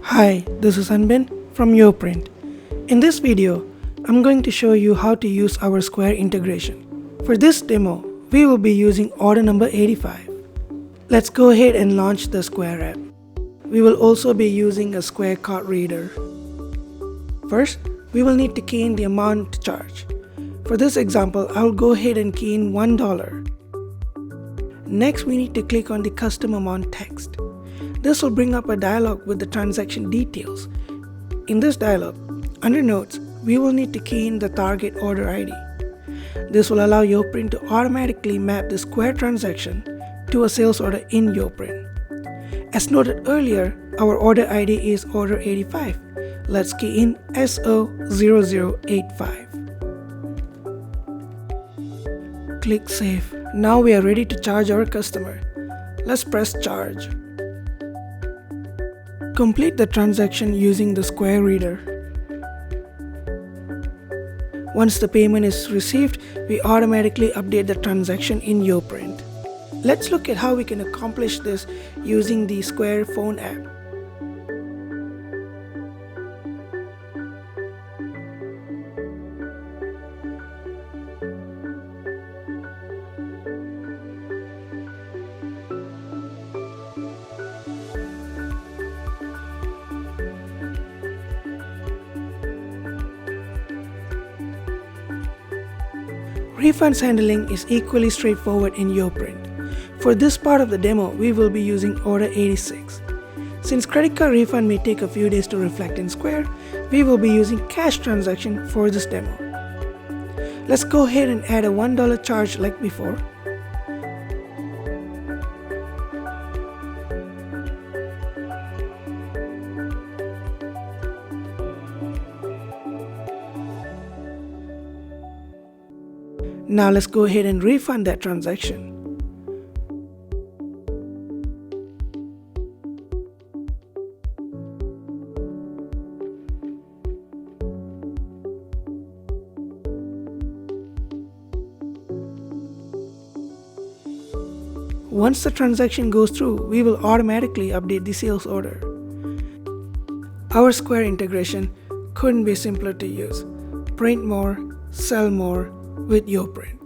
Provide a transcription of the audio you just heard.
Hi, this is Anbin from YoPrint. In this video, I'm going to show you how to use our Square integration. For this demo, we will be using order number 85. Let's go ahead and launch the Square app. We will also be using a Square card reader. First, we will need to key in the amount to charge. For this example, I'll go ahead and key in $1. Next, we need to click on the custom amount text. This will bring up a dialog with the transaction details. In this dialog, under Notes, we will need to key in the target order ID. This will allow YoPrint to automatically map the Square transaction to a sales order in YoPrint. As noted earlier, our order ID is order 85. Let's key in SO0085. Click Save. Now we are ready to charge our customer. Let's press Charge. Complete the transaction using the Square reader. Once the payment is received, we automatically update the transaction in YoPrint. Let's look at how we can accomplish this using the Square phone app. Refunds handling is equally straightforward in YoPrint. For this part of the demo, we will be using order 86. Since credit card refund may take a few days to reflect in Square, we will be using cash transaction for this demo. Let's go ahead and add a $1 charge like before. Now let's go ahead and refund that transaction. Once the transaction goes through, we will automatically update the sales order. Our Square integration couldn't be simpler to use. Print more, sell more with YoPrint.